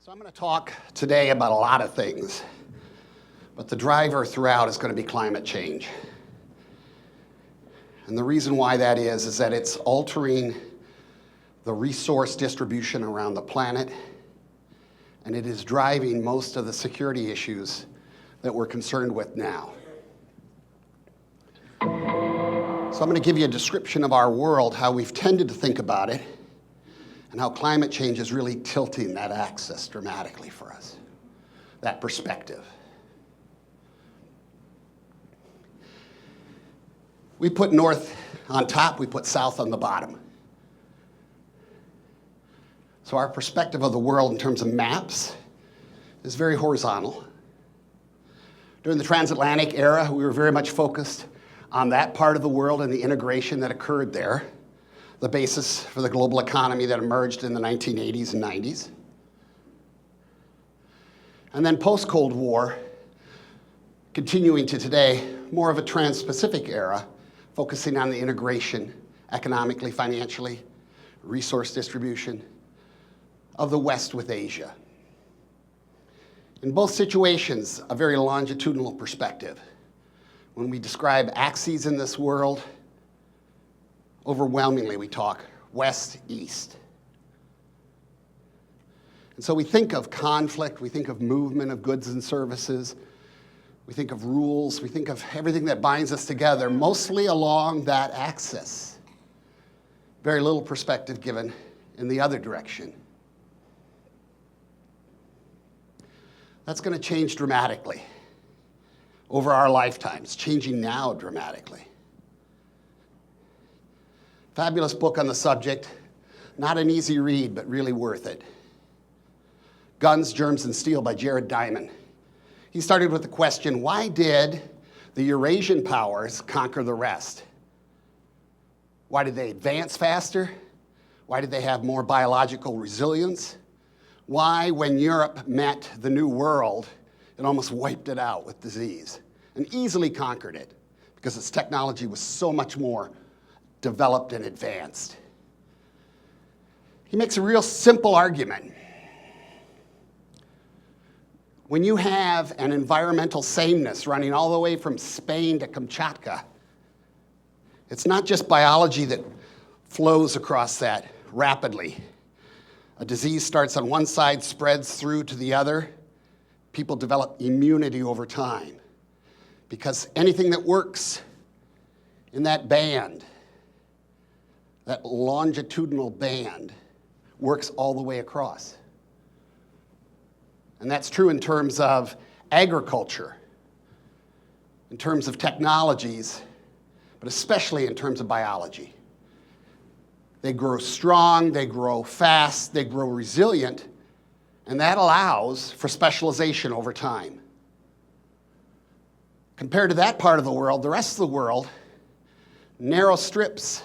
So I'm going to talk today about a lot of things, but the driver throughout is going to be climate change. And the reason why that is that it's altering the resource distribution around the planet, and it is driving most of the security issues that we're concerned with now. So I'm going to give you a description of our world, how we've tended to think about it, and how climate change is really tilting that axis dramatically for us, that perspective. We put north on top, we put south on the bottom. So our perspective of the world in terms of maps is very horizontal. During the transatlantic era, we were very much focused on that part of the world and the integration that occurred there, the basis for the global economy that emerged in the 1980s and 90s. And then post-Cold War, continuing to today, more of a trans-Pacific era, focusing on the integration, economically, financially, resource distribution of the West with Asia. In both situations, a very longitudinal perspective. When we describe axes in this world, overwhelmingly we talk west-east. And so we think of conflict, we think of movement of goods and services, we think of rules, we think of everything that binds us together, mostly along that axis. Very little perspective given in the other direction. That's going to change dramatically over our lifetimes, changing now dramatically. Fabulous book on the subject, not an easy read, but really worth it. Guns, Germs, and Steel by Jared Diamond. He started with the question, why did the Eurasian powers conquer the rest? Why did they advance faster? Why did they have more biological resilience? Why, when Europe met the New World, it almost wiped it out with disease and easily conquered it because its technology was so much more developed and advanced. He makes a real simple argument. When you have an environmental sameness running all the way from Spain to Kamchatka, it's not just biology that flows across that rapidly. A disease starts on one side, spreads through to the other. People develop immunity over time because anything that works in that band, that longitudinal band, works all the way across. And that's true in terms of agriculture, in terms of technologies, but especially in terms of biology. They grow strong, they grow fast, they grow resilient, and that allows for specialization over time. Compared to that part of the world, the rest of the world, narrow strips.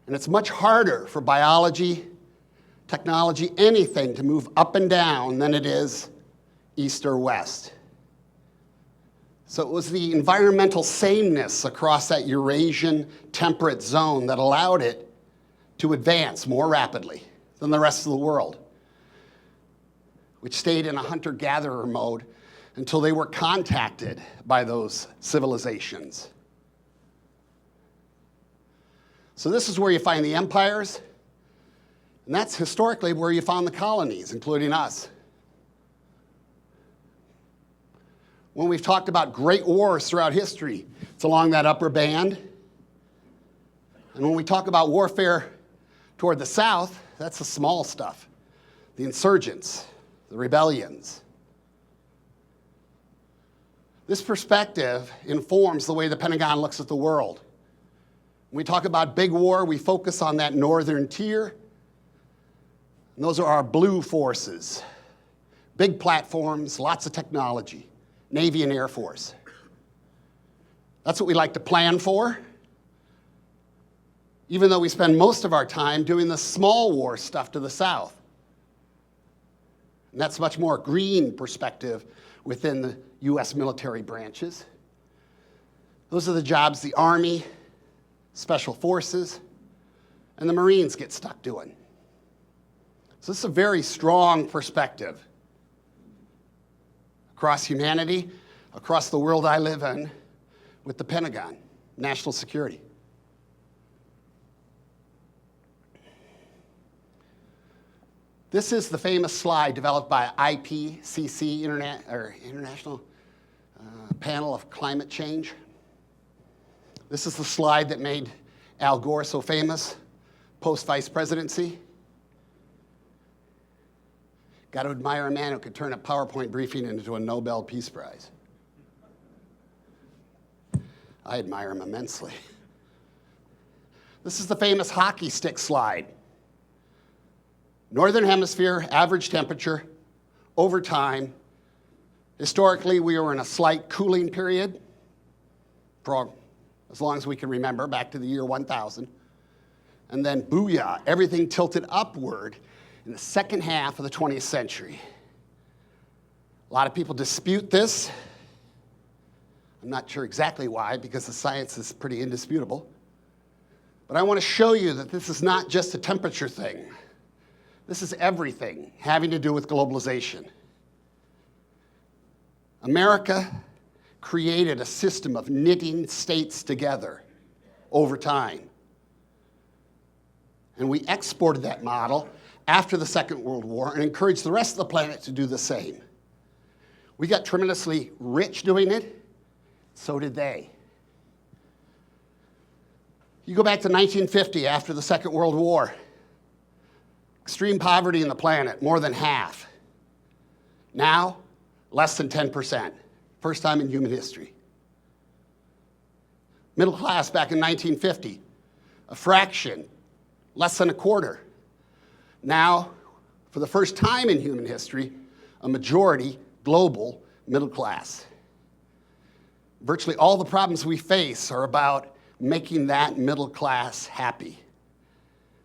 And it's much harder for biology, technology, anything to move up and down than it is east or west. So it was the environmental sameness across that Eurasian temperate zone that allowed it to advance more rapidly than the rest of the world, which stayed in a hunter-gatherer mode until they were contacted by those civilizations. So this is where you find the empires, and that's historically where you found the colonies, including us. When we've talked about great wars throughout history, it's along that upper band. And when we talk about warfare toward the south, that's the small stuff. The insurgents, the rebellions. This perspective informs the way the Pentagon looks at the world. When we talk about big war, we focus on that northern tier. And those are our blue forces. Big platforms, lots of technology. Navy and Air Force. That's what we like to plan for, even though we spend most of our time doing the small war stuff to the south. And that's much more green perspective within the US military branches. Those are the jobs the Army, Special Forces, and the Marines get stuck doing. So this is a very strong perspective across humanity, across the world I live in, with the Pentagon, national security. This is the famous slide developed by IPCC, International Panel of Climate Change. This is the slide that made Al Gore so famous post-vice presidency. Got to admire a man who could turn a PowerPoint briefing into a Nobel Peace Prize. I admire him immensely. This is the famous hockey stick slide. Northern Hemisphere, average temperature, over time. Historically, we were in a slight cooling period for as long as we can remember, back to the year 1000. And then, booyah, everything tilted upward in the second half of the 20th century. A lot of people dispute this. I'm not sure exactly why, because the science is pretty indisputable. But I want to show you that this is not just a temperature thing. This is everything having to do with globalization. America created a system of knitting states together over time. And we exported that model after the Second World War and encouraged the rest of the planet to do the same. We got tremendously rich doing it. So did they. You go back to 1950, after the Second World War. Extreme poverty in the planet, more than half. Now, less than 10%. First time in human history. Middle class back in 1950, a fraction, less than a quarter. Now, for the first time in human history, a majority global middle class. Virtually all the problems we face are about making that middle class happy.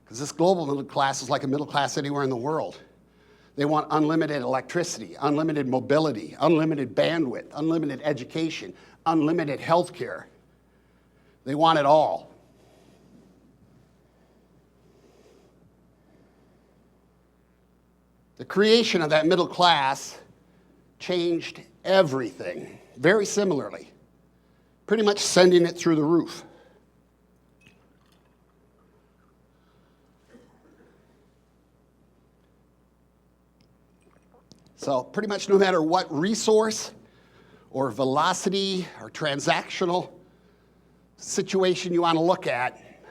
Because this global middle class is like a middle class anywhere in the world. They want unlimited electricity, unlimited mobility, unlimited bandwidth, unlimited education, unlimited health care. They want it all. The creation of that middle class changed everything, very similarly, pretty much sending it through the roof. So pretty much no matter what resource or velocity or transactional situation you want to look at,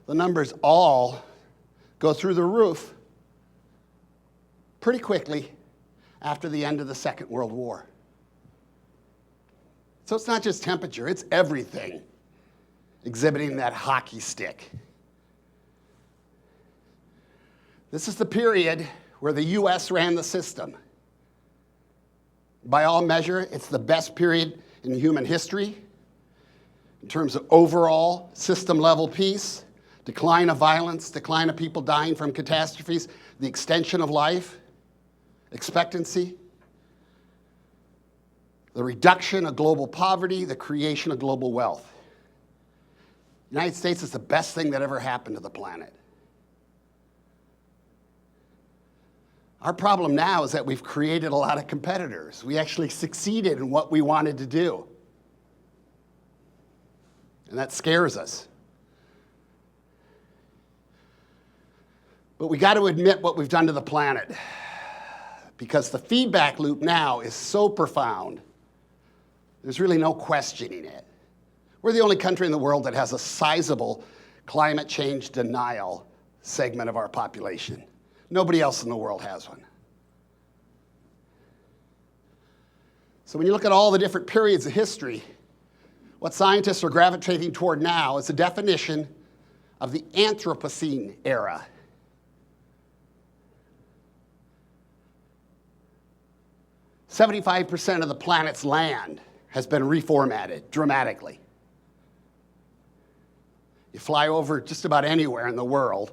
the numbers all go through the roof pretty quickly after the end of the Second World War. So it's not just temperature, it's everything exhibiting that hockey stick. This is the period where the US ran the system. By all measure, it's the best period in human history in terms of overall system-level peace, decline of violence, decline of people dying from catastrophes, the extension of life, expectancy, the reduction of global poverty, the creation of global wealth. The United States is the best thing that ever happened to the planet. Our problem now is that we've created a lot of competitors. We actually succeeded in what we wanted to do. And that scares us. But we got to admit what we've done to the planet, because the feedback loop now is so profound, there's really no questioning it. We're the only country in the world that has a sizable climate change denial segment of our population. Nobody else in the world has one. So when you look at all the different periods of history, what scientists are gravitating toward now is a definition of the Anthropocene era. "75% of the planet's land has been reformatted dramatically. You fly over just about anywhere in the world,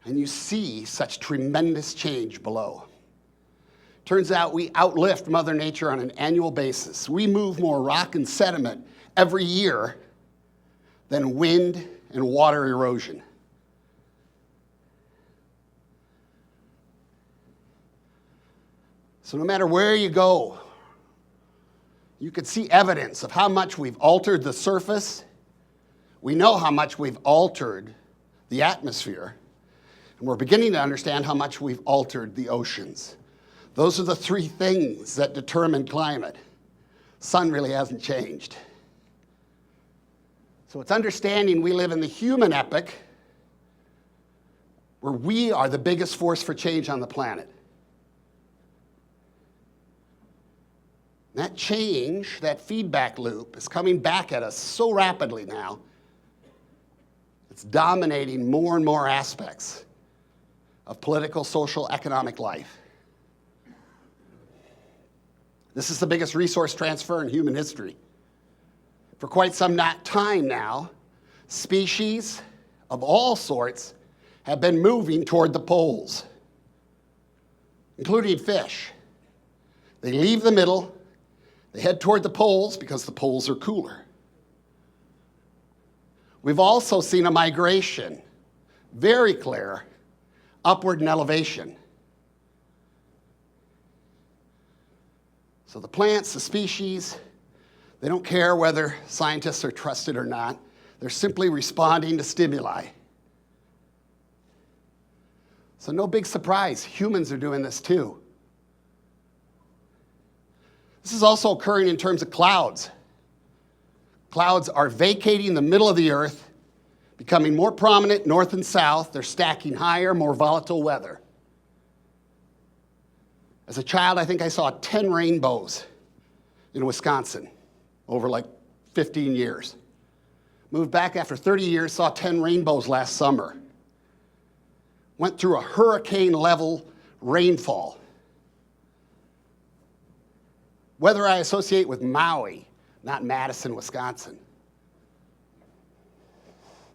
and you see such tremendous change below. Turns out we outlift Mother Nature on an annual basis. We move more rock and sediment every year than wind and water erosion. So no matter where you go, you could see evidence of how much we've altered the surface. We know how much we've altered the atmosphere. And we're beginning to understand how much we've altered the oceans. Those are the three things that determine climate. Sun really hasn't changed. So it's understanding we live in the human epoch where we are the biggest force for change on the planet. That change, that feedback loop, is coming back at us so rapidly now. It's dominating more and more aspects of political, social, economic life. This is the biggest resource transfer in human history. For quite some time now, species of all sorts have been moving toward the poles, including fish. They leave the middle, they head toward the poles because the poles are cooler. We've also seen a migration, very clear, upward in elevation. So the plants, the species, they don't care whether scientists are trusted or not. They're simply responding to stimuli. So no big surprise, humans are doing this too. This is also occurring in terms of clouds. Clouds are vacating the middle of the earth, becoming more prominent north and south. They're stacking higher, more volatile weather. As a child, I think I saw 10 rainbows in Wisconsin over like 15 years. Moved back after 30 years, saw 10 rainbows last summer. Went through a hurricane-level rainfall. Weather I associate with Maui, not Madison, Wisconsin.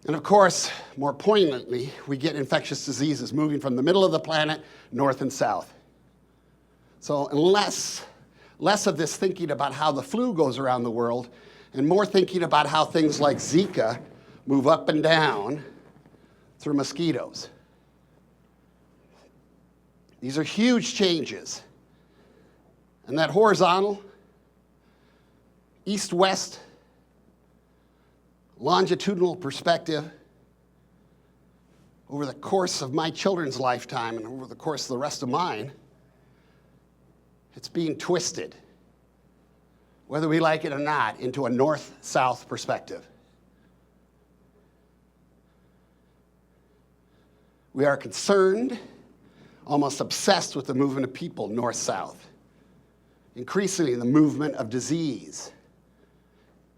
And of course, more poignantly, we get infectious diseases moving from the middle of the planet north and south. So less of this thinking about how the flu goes around the world and more thinking about how things like Zika move up and down through mosquitoes. These are huge changes. And that horizontal, east-west, longitudinal perspective over the course of my children's lifetime and over the course of the rest of mine, it's being twisted, whether we like it or not, into a north-south perspective. We are concerned, almost obsessed with the movement of people north-south. Increasingly, the movement of disease.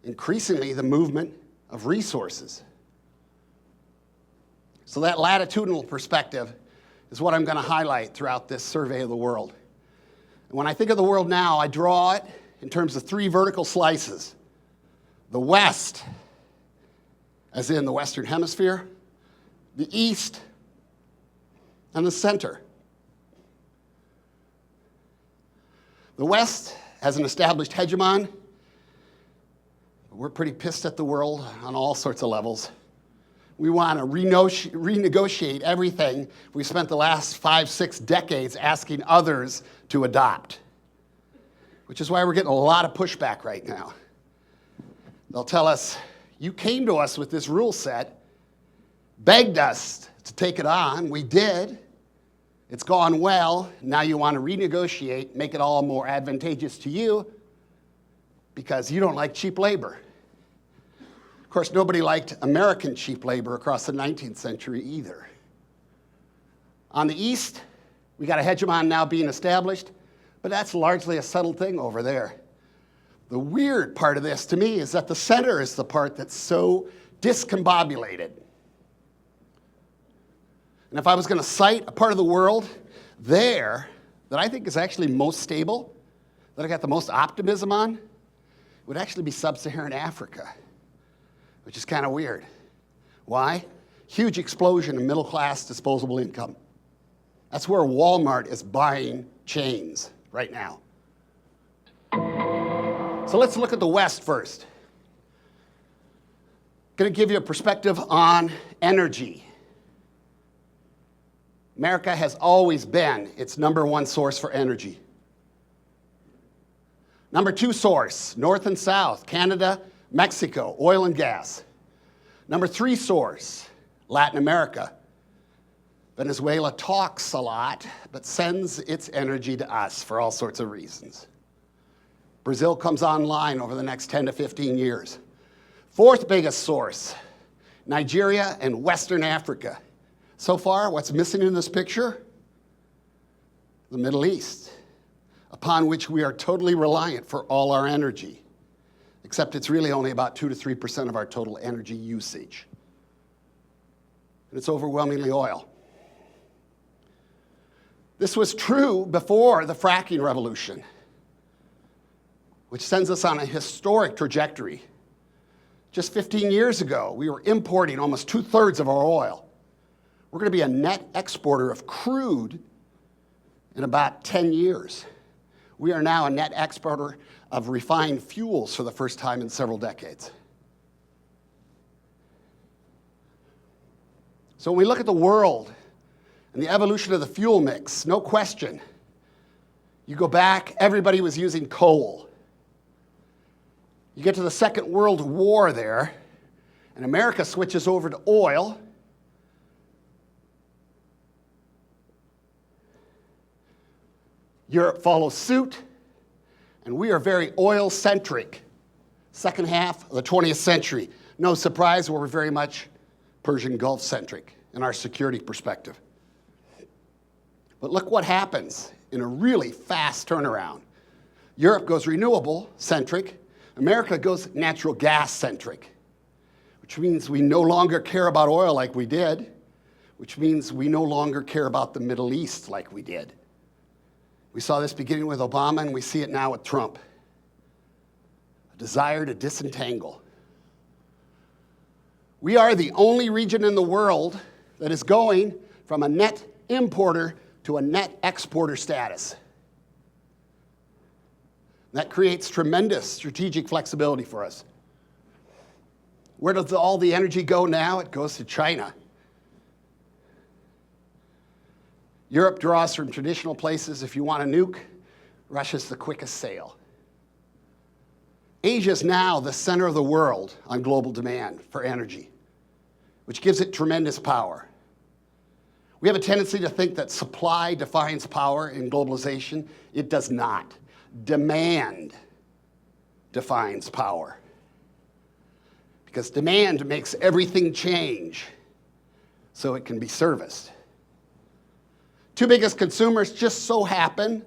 Increasingly, the movement of resources. So that latitudinal perspective is what I'm going to highlight throughout this survey of the world. And when I think of the world now, I draw it in terms of three vertical slices. The West, as in the Western Hemisphere, the East, and the center. The West has an established hegemon. We're pretty pissed at the world on all sorts of levels. We want to renegotiate everything we spent the last 5, 6 decades asking others to adopt, which is why we're getting a lot of pushback right now. They'll tell us, you came to us with this rule set, begged us to take it on, we did, it's gone well, now you want to renegotiate, make it all more advantageous to you because you don't like cheap labor. Of course, nobody liked American cheap labor across the 19th century either. On the East, we got a hegemon now being established, but that's largely a settled thing over there. The weird part of this to me is that the center is the part that's so discombobulated. And if I was going to cite a part of the world there that I think is actually most stable, that I got the most optimism on, it would actually be sub-Saharan Africa, which is kind of weird. Why? Huge explosion in middle-class disposable income. That's where Walmart is buying chains right now. So let's look at the West first. Going to give you a perspective on energy. America has always been its #1 source for energy. Number 2 source, north and south, Canada, Mexico, oil and gas. Number 3 source, Latin America. Venezuela talks a lot, but sends its energy to us for all sorts of reasons. Brazil comes online over the next 10 to 15 years. 4th biggest source, Nigeria and Western Africa. So far, what's missing in this picture? The Middle East, upon which we are totally reliant for all our energy, except it's really only about 2 to 3% of our total energy usage. And it's overwhelmingly oil. This was true before the fracking revolution, which sends us on a historic trajectory. Just 15 years ago, we were importing almost 2/3 of our oil. We're going to be a net exporter of crude in about 10 years. We are now a net exporter of refined fuels for the first time in several decades. So when we look at the world and the evolution of the fuel mix, no question, you go back, everybody was using coal. You get to the Second World War there, and America switches over to oil. Europe follows suit, and we are very oil-centric. Second half of the 20th century. No surprise, we're very much Persian Gulf-centric in our security perspective. But look what happens in a really fast turnaround. Europe goes renewable-centric. America goes natural gas-centric, which means we no longer care about oil like we did, which means we no longer care about the Middle East like we did. We saw this beginning with Obama, and we see it now with Trump. A desire to disentangle. We are the only region in the world that is going from a net importer to a net exporter status. That creates tremendous strategic flexibility for us. Where does all the energy go now? It goes to China. Europe draws from traditional places. If you want a nuke, Russia's the quickest sail. Asia is now the center of the world on global demand for energy, which gives it tremendous power. We have a tendency to think that supply defines power in globalization. It does not. Demand defines power. Because demand makes everything change so it can be serviced. 2 biggest consumers just so happen,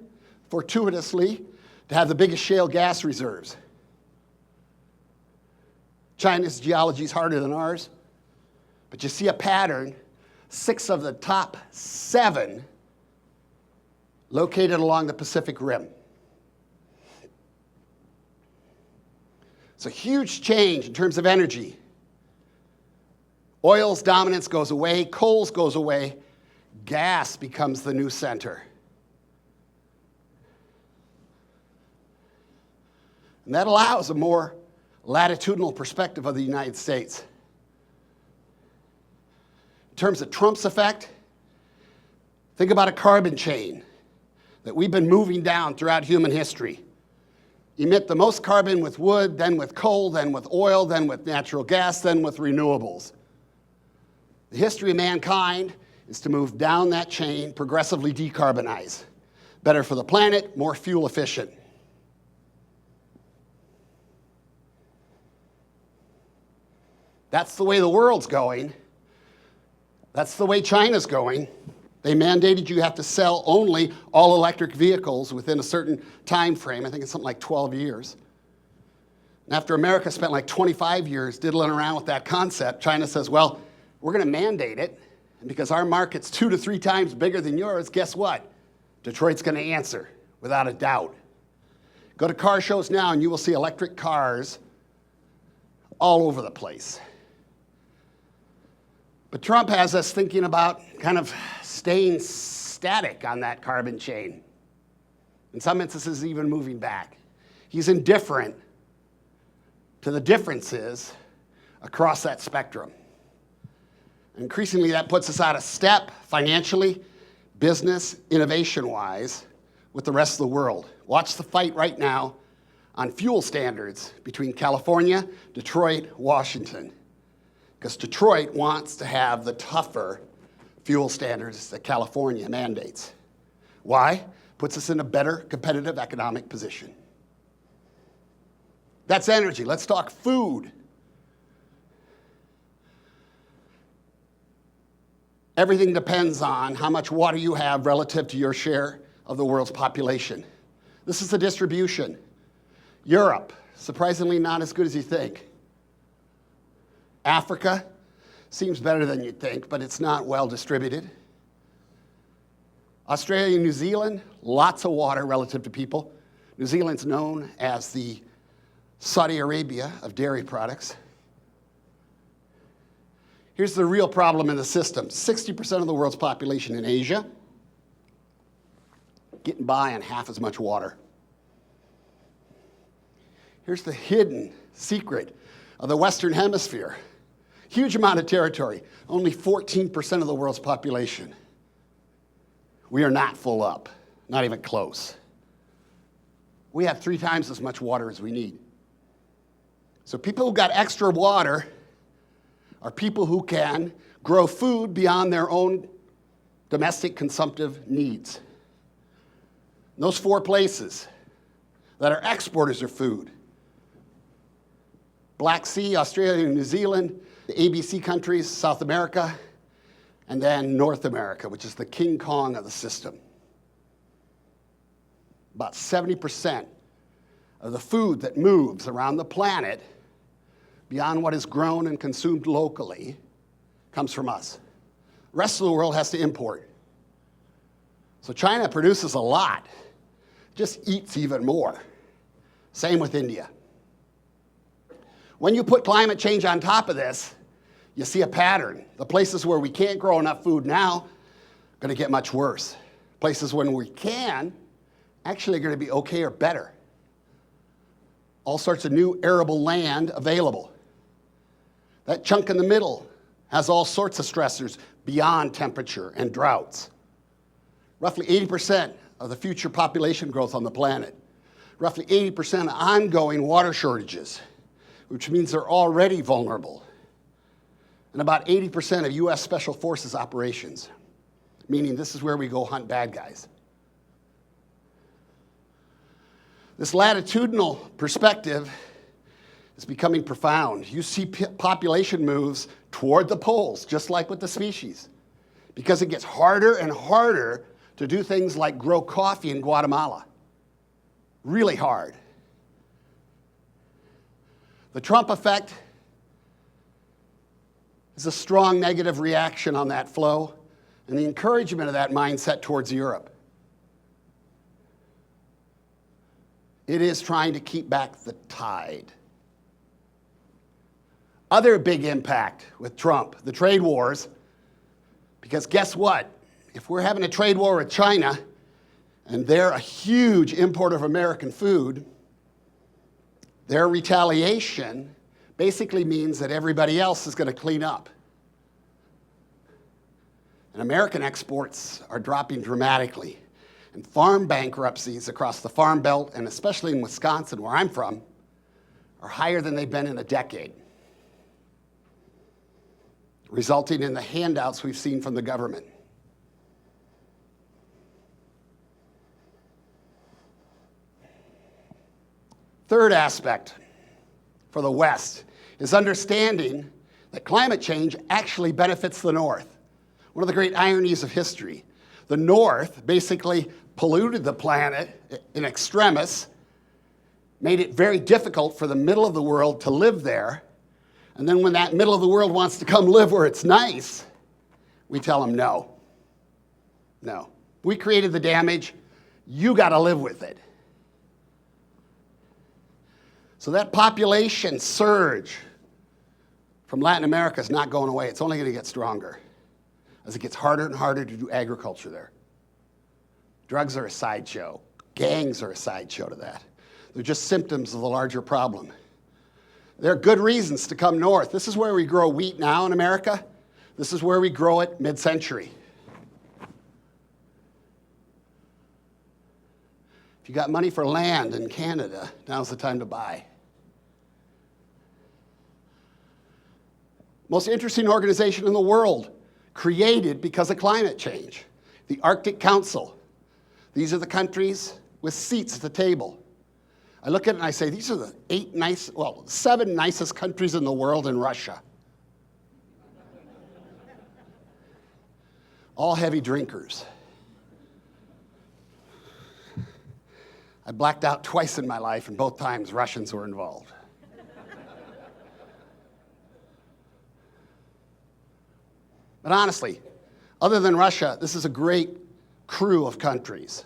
fortuitously, to have the biggest shale gas reserves. China's geology is harder than ours, but you see a pattern. 6 of the top 7 located along the Pacific Rim. It's a huge change in terms of energy. Oil's dominance goes away, coal's goes away, gas becomes the new center. And that allows a more latitudinal perspective of the United States. In terms of Trump's effect, think about a carbon chain that we've been moving down throughout human history. Emit the most carbon with wood, then with coal, then with oil, then with natural gas, then with renewables. The history of mankind is to move down that chain, progressively decarbonize. Better for the planet, more fuel efficient. That's the way the world's going. That's the way China's going. They mandated you have to sell only all-electric vehicles within a certain time frame. I think it's something like 12 years. And after America spent like 25 years diddling around with that concept, China says, well, we're going to mandate it. And because our market's 2 to 3 times bigger than yours, guess what? Detroit's going to answer, without a doubt. Go to car shows now, and you will see electric cars all over the place. But Trump has us thinking about kind of staying static on that carbon chain. In some instances, even moving back. He's indifferent to the differences across that spectrum. Increasingly, that puts us out of step financially, business, innovation-wise, with the rest of the world. Watch the fight right now on fuel standards between California, Detroit, Washington. Because Detroit wants to have the tougher fuel standards that California mandates. Why? Puts us in a better competitive economic position. That's energy. Let's talk food. Everything depends on how much water you have relative to your share of the world's population. This is the distribution. Europe, surprisingly not as good as you think. Africa seems better than you'd think, but it's not well distributed. Australia and New Zealand, lots of water relative to people. New Zealand's known as the Saudi Arabia of dairy products. Here's the real problem in the system. 60% of the world's population in Asia, getting by on half as much water. Here's the hidden secret of the Western Hemisphere. Huge amount of territory, only 14% of the world's population. We are not full up, not even close. We have 3 times as much water as we need. So people who got extra water are people who can grow food beyond their own domestic consumptive needs. Those 4 places that are exporters of food: Black Sea, Australia, New Zealand, the ABC countries, South America, and then North America, which is the King Kong of the system. About 70% of the food that moves around the planet beyond what is grown and consumed locally comes from us. The rest of the world has to import. So China produces a lot, just eats even more. Same with India. When you put climate change on top of this, you see a pattern. The places where we can't grow enough food now are going to get much worse. Places when we can actually are going to be okay or better. All sorts of new arable land available. That chunk in the middle has all sorts of stressors beyond temperature and droughts. Roughly 80% of the future population growth on the planet. Roughly 80% of ongoing water shortages, which means they're already vulnerable. And about 80% of U.S. Special Forces operations, meaning this is where we go hunt bad guys. This latitudinal perspective is becoming profound. You see population moves toward the poles, just like with the species, because it gets harder and harder to do things like grow coffee in Guatemala. Really hard. The Trump effect is a strong negative reaction on that flow and the encouragement of that mindset towards Europe. It is trying to keep back the tide. Other big impact with Trump, the trade wars, because guess what? If we're having a trade war with China, and they're a huge importer of American food, their retaliation basically means that everybody else is going to clean up. And American exports are dropping dramatically. And farm bankruptcies across the Farm Belt, and especially in Wisconsin, where I'm from, are higher than they've been in a decade, resulting in the handouts we've seen from the government. Third aspect for the West is understanding that climate change actually benefits the North. One of the great ironies of history. The North basically polluted the planet in extremis, made it very difficult for the middle of the world to live there. And then when that middle of the world wants to come live where it's nice, we tell them no. No. We created the damage. You got to live with it. So that population surge from Latin America is not going away. It's only going to get stronger as it gets harder and harder to do agriculture there. Drugs are a sideshow. Gangs are a sideshow to that. They're just symptoms of the larger problem. There are good reasons to come north. This is where we grow wheat now in America. This is where we grow it mid-century. If you got money for land in Canada, now's the time to buy. Most interesting organization in the world, created because of climate change. The Arctic Council. These are the countries with seats at the table. I look at it and I say, these are the 7 nicest countries in the world in Russia. All heavy drinkers. I blacked out twice in my life, and both times Russians were involved. But honestly, other than Russia, this is a great crew of countries.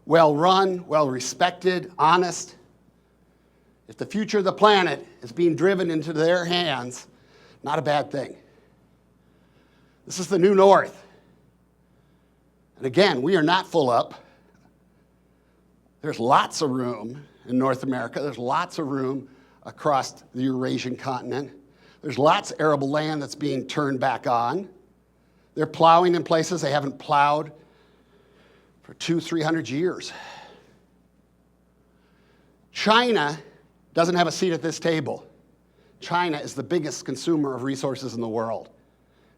Well-run, well-respected, honest. If the future of the planet is being driven into their hands, not a bad thing. This is the new North. And again, we are not full up. There's lots of room in North America. There's lots of room across the Eurasian continent. There's lots of arable land that's being turned back on. They're plowing in places they haven't plowed for 200-300 years. China doesn't have a seat at this table. China is the biggest consumer of resources in the world,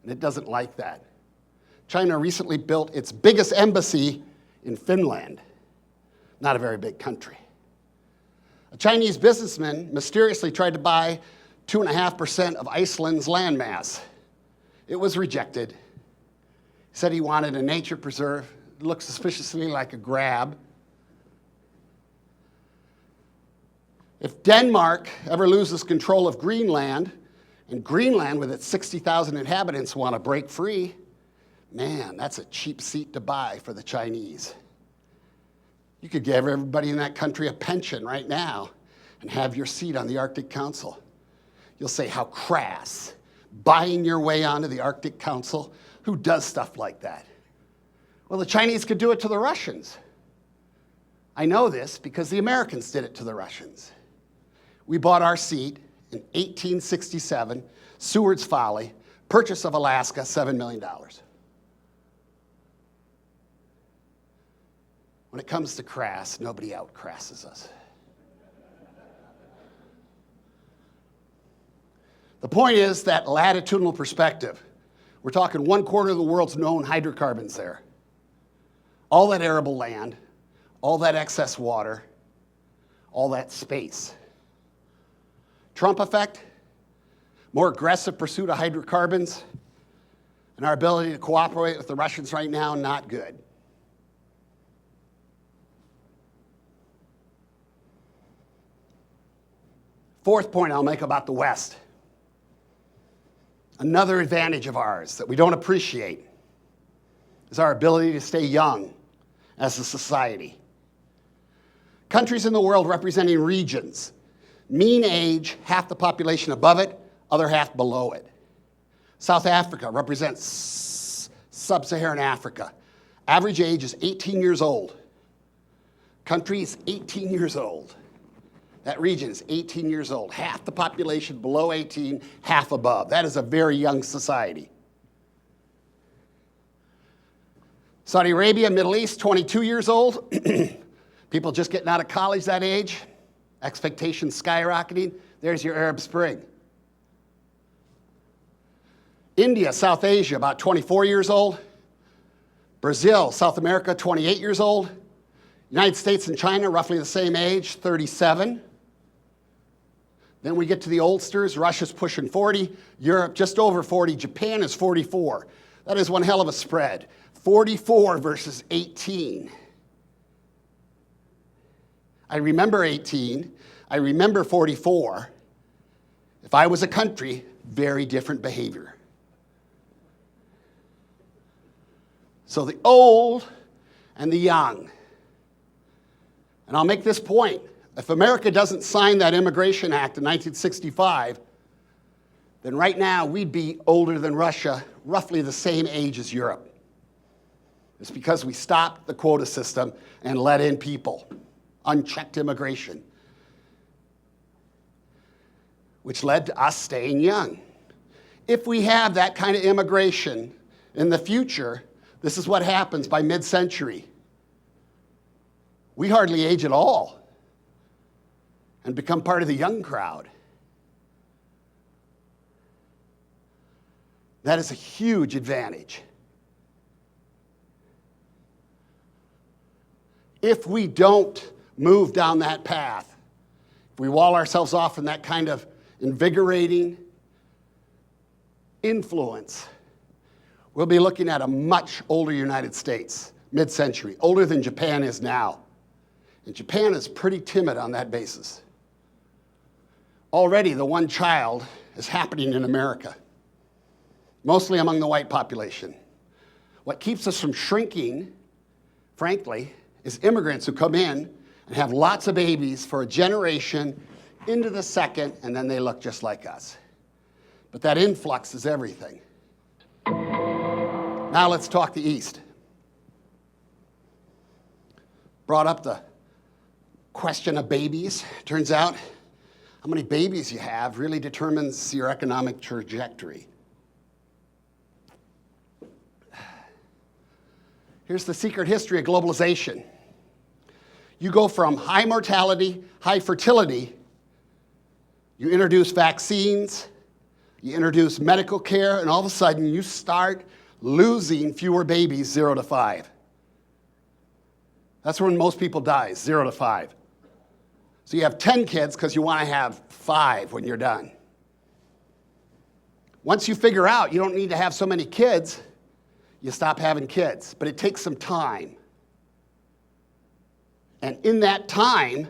and it doesn't like that. China recently built its biggest embassy in Finland. Not a very big country. A Chinese businessman mysteriously tried to buy 2.5% of Iceland's landmass. It was rejected. He said he wanted a nature preserve. It looked suspiciously like a grab. If Denmark ever loses control of Greenland, and Greenland with its 60,000 inhabitants want to break free, man, that's a cheap seat to buy for the Chinese. You could give everybody in that country a pension right now and have your seat on the Arctic Council. You'll say, how crass. Buying your way onto the Arctic Council? Who does stuff like that? Well, the Chinese could do it to the Russians. I know this because the Americans did it to the Russians. We bought our seat in 1867, Seward's Folly, purchase of Alaska, $7 million. When it comes to crass, nobody outcrasses us. The point is that latitudinal perspective. We're talking 1/4 of the world's known hydrocarbons there. All that arable land, all that excess water, all that space. Trump effect, more aggressive pursuit of hydrocarbons, and our ability to cooperate with the Russians right now, not good. Fourth point I'll make about the West. Another advantage of ours that we don't appreciate is our ability to stay young as a society. Countries in the world representing regions, mean age, half the population above it, other half below it. South Africa represents sub-Saharan Africa. Average age is 18 years old. Country is 18 years old. That region is 18 years old. Half the population below 18, half above. That is a very young society. Saudi Arabia, Middle East, 22 years old. People just getting out of college that age. Expectations skyrocketing. There's your Arab Spring. India, South Asia, about 24 years old. Brazil, South America, 28 years old. United States and China, roughly the same age, 37. Then we get to the oldsters. Russia's pushing 40. Europe, just over 40. Japan is 44. That is one hell of a spread. 44 versus 18. I remember 18. I remember 44. If I was a country, very different behavior. So the old and the young. And I'll make this point. If America doesn't sign that Immigration Act in 1965, then right now we'd be older than Russia, roughly the same age as Europe. It's because we stopped the quota system and let in people, unchecked immigration, which led to us staying young. If we have that kind of immigration in the future, this is what happens by mid-century. We hardly age at all and become part of the young crowd. That is a huge advantage. If we don't move down that path, if we wall ourselves off from that kind of invigorating influence, we'll be looking at a much older United States, mid-century, older than Japan is now. And Japan is pretty timid on that basis. Already the one child is happening in America, mostly among the white population. What keeps us from shrinking, frankly, is immigrants who come in and have lots of babies for a generation into the second, and then they look just like us. But that influx is everything. Now let's talk the East. Brought up the question of babies. Turns out how many babies you have really determines your economic trajectory. Here's the secret history of globalization. You go from high mortality, high fertility, you introduce vaccines, you introduce medical care, and all of a sudden you start losing fewer babies 0 to 5. That's when most people die, 0 to 5. So you have 10 kids because you want to have 5 when you're done. Once you figure out you don't need to have so many kids, you stop having kids. But it takes some time. And in that time,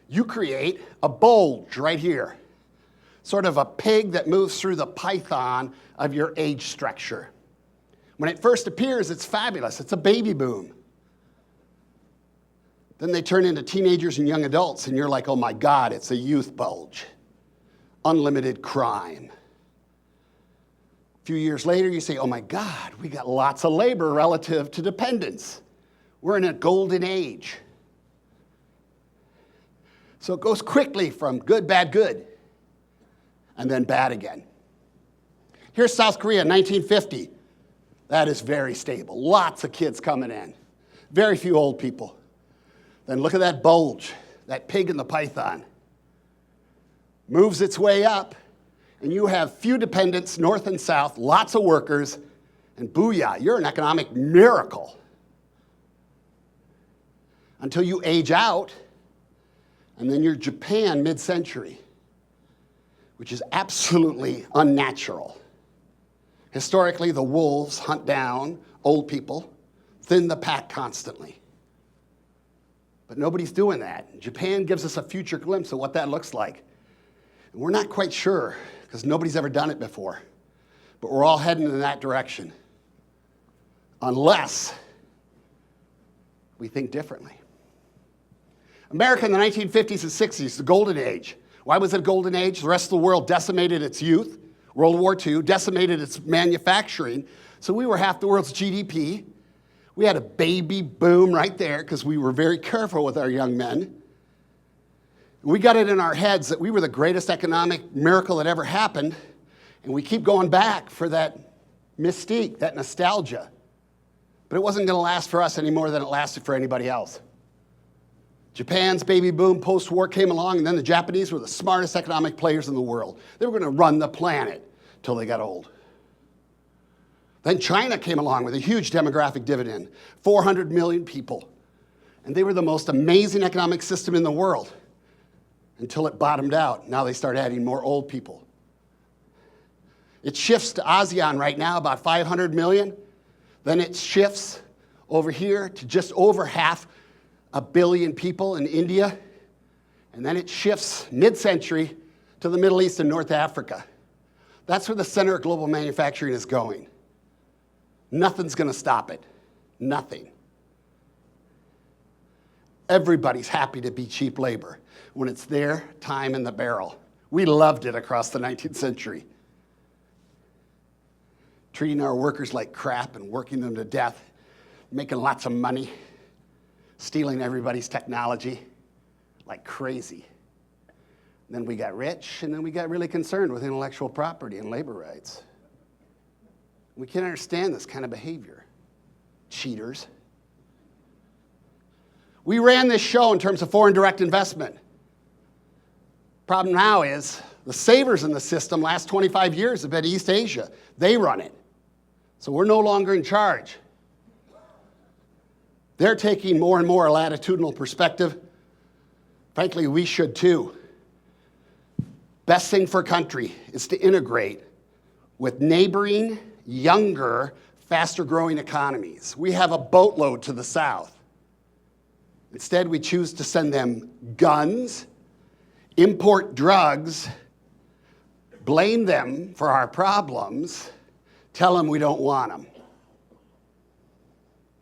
you create a bulge right here, sort of a pig that moves through the python of your age structure. When it first appears, it's fabulous. It's a baby boom. Then they turn into teenagers and young adults, and you're like, oh my God, it's a youth bulge. Unlimited crime. A few years later, you say, oh my God, we got lots of labor relative to dependence. We're in a golden age. So it goes quickly from good, and then bad again. Here's South Korea, 1950. That is very stable. Lots of kids coming in. Very few old people. Then look at that bulge, that pig in the python. Moves its way up, and you have few dependents, north and south, lots of workers, and booyah, you're an economic miracle. Until you age out, and then you're Japan mid-century, which is absolutely unnatural. Historically, the wolves hunt down old people, thin the pack constantly. But nobody's doing that. Japan gives us a future glimpse of what that looks like. And we're not quite sure, because nobody's ever done it before. But we're all heading in that direction, unless we think differently. America in the 1950s and 60s, the golden age. Why was it a golden age? The rest of the world decimated its youth. World War II decimated its manufacturing. So we were half the world's GDP. We had a baby boom right there because we were very careful with our young men. We got it in our heads that we were the greatest economic miracle that ever happened, and we keep going back for that mystique, that nostalgia. But it wasn't going to last for us any more than it lasted for anybody else. Japan's baby boom post-war came along, and then the Japanese were the smartest economic players in the world. They were going to run the planet till they got old. Then China came along with a huge demographic dividend, 400 million people. And they were the most amazing economic system in the world until it bottomed out. Now they start adding more old people. It shifts to ASEAN right now, about 500 million. Then it shifts over here to just over 500 million people in India. And then it shifts mid-century to the Middle East and North Africa. That's where the center of global manufacturing is going. Nothing's going to stop it. Nothing. Everybody's happy to be cheap labor when it's their time in the barrel. We loved it across the 19th century. Treating our workers like crap and working them to death, making lots of money, stealing everybody's technology like crazy. And then we got rich, and then we got really concerned with intellectual property and labor rights. We can't understand this kind of behavior. Cheaters. We ran this show in terms of foreign direct investment. Problem now is the savers in the system last 25 years have been East Asia. They run it. So we're no longer in charge. They're taking more and more a latitudinal perspective. Frankly, we should too. Best thing for a country is to integrate with neighboring, younger, faster growing economies. We have a boatload to the south. Instead, we choose to send them guns, import drugs, blame them for our problems, tell them we don't want them.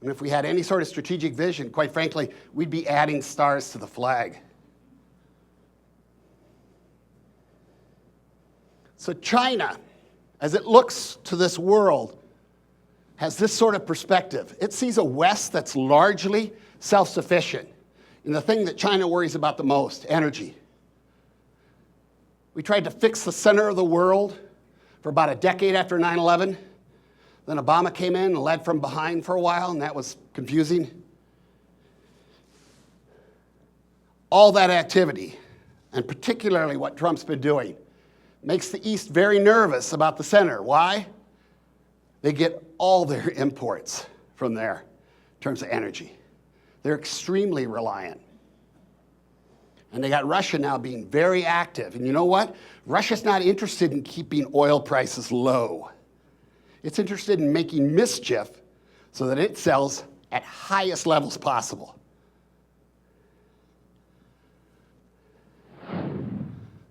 And if we had any sort of strategic vision, quite frankly, we'd be adding stars to the flag. So China, as it looks to this world, has this sort of perspective. It sees a West that's largely self-sufficient in the thing that China worries about the most, energy. We tried to fix the center of the world for about a decade after 9/11. Then Obama came in and led from behind for a while, and that was confusing. All that activity, and particularly what Trump's been doing, makes the East very nervous about the center. Why? They get all their imports from there in terms of energy. They're extremely reliant. And they got Russia now being very active. And you know what? Russia's not interested in keeping oil prices low. It's interested in making mischief so that it sells at highest levels possible.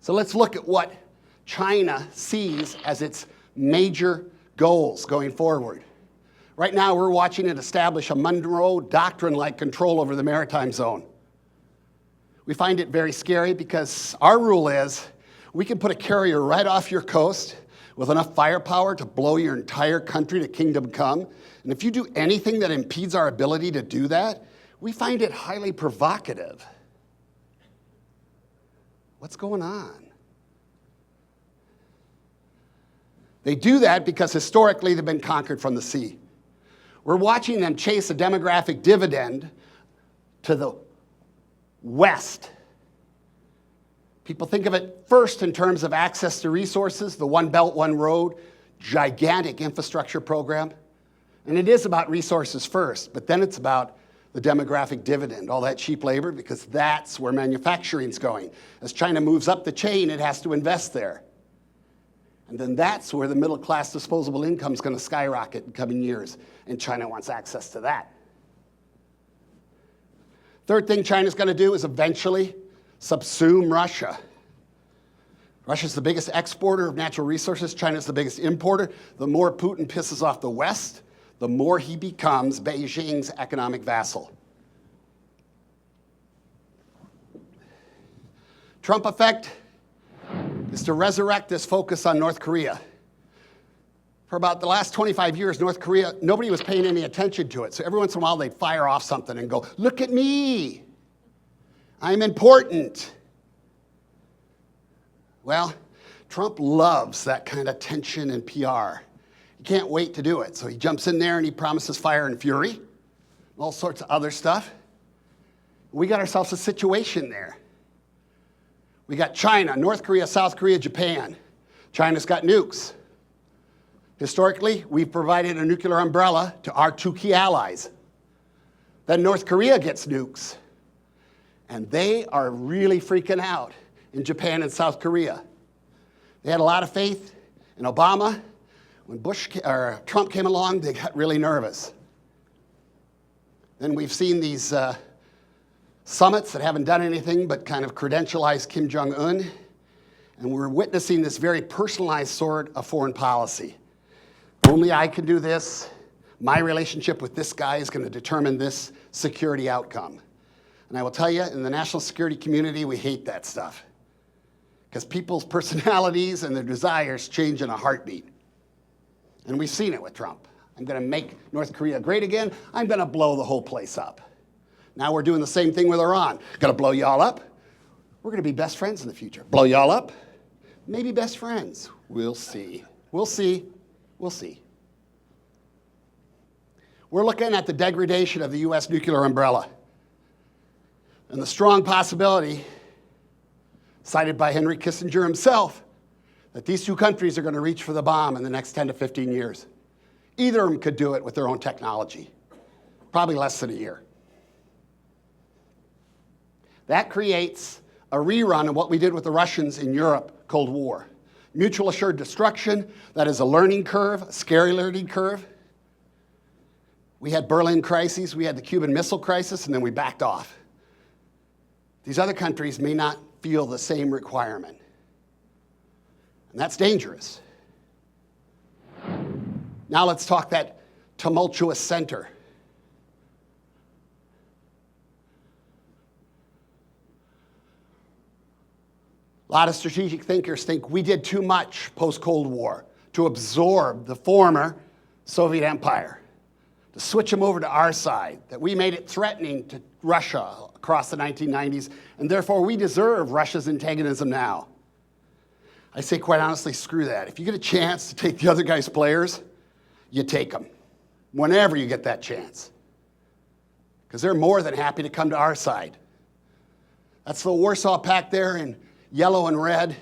So let's look at what China sees as its major goals going forward. Right now, we're watching it establish a Monroe Doctrine-like control over the maritime zone. We find it very scary because our rule is we can put a carrier right off your coast with enough firepower to blow your entire country to kingdom come. And if you do anything that impedes our ability to do that, we find it highly provocative. What's going on? They do that because historically they've been conquered from the sea. We're watching them chase a demographic dividend to the west. People think of it first in terms of access to resources, the One Belt, One Road, gigantic infrastructure program. And it is about resources first, but then it's about the demographic dividend, all that cheap labor, because that's where manufacturing's going. As China moves up the chain, it has to invest there. And then that's where the middle class disposable income is going to skyrocket in coming years, and China wants access to that. Third thing China's going to do is eventually subsume Russia. Russia's the biggest exporter of natural resources. China's the biggest importer. The more Putin pisses off the West, the more he becomes Beijing's economic vassal. Trump effect is to resurrect this focus on North Korea. For about the last 25 years, North Korea, nobody was paying any attention to it. So every once in a while, they'd fire off something and go, "Look at me. I'm important." Well, Trump loves that kind of tension and PR. He can't wait to do it. So he jumps in there and he promises fire and fury, all sorts of other stuff. We got ourselves a situation there. We got China, North Korea, South Korea, Japan. China's got nukes. Historically, we've provided a nuclear umbrella to our two key allies. Then North Korea gets nukes. And they are really freaking out in Japan and South Korea. They had a lot of faith in Obama. When Trump came along, they got really nervous. Then we've seen these summits that haven't done anything but kind of credentialize Kim Jong-un. And we're witnessing this very personalized sort of foreign policy. Only I can do this. My relationship with this guy is going to determine this security outcome. And I will tell you, in the national security community, we hate that stuff. Because people's personalities and their desires change in a heartbeat. And we've seen it with Trump. I'm going to make North Korea great again. I'm going to blow the whole place up. Now we're doing the same thing with Iran. Going to blow y'all up. We're going to be best friends in the future. Blow y'all up. Maybe best friends. We'll see. We'll see. We'll see. We're looking at the degradation of the U.S. nuclear umbrella. And the strong possibility, cited by Henry Kissinger himself, that these two countries are going to reach for the bomb in the next 10 to 15 years. Either of them could do it with their own technology, probably less than a year. That creates a rerun of what we did with the Russians in Europe, Cold War. Mutual assured destruction, that is a learning curve, a scary learning curve. We had Berlin crises, we had the Cuban Missile Crisis, and then we backed off. These other countries may not feel the same requirement. And that's dangerous. Now let's talk that tumultuous center. A lot of strategic thinkers think we did too much post-Cold War to absorb the former Soviet Empire, to switch them over to our side, that we made it threatening to Russia across the 1990s, and therefore we deserve Russia's antagonism now. I say quite honestly, screw that. If you get a chance to take the other guy's players, you take them, whenever you get that chance. Because they're more than happy to come to our side. That's the Warsaw Pact there in yellow and red.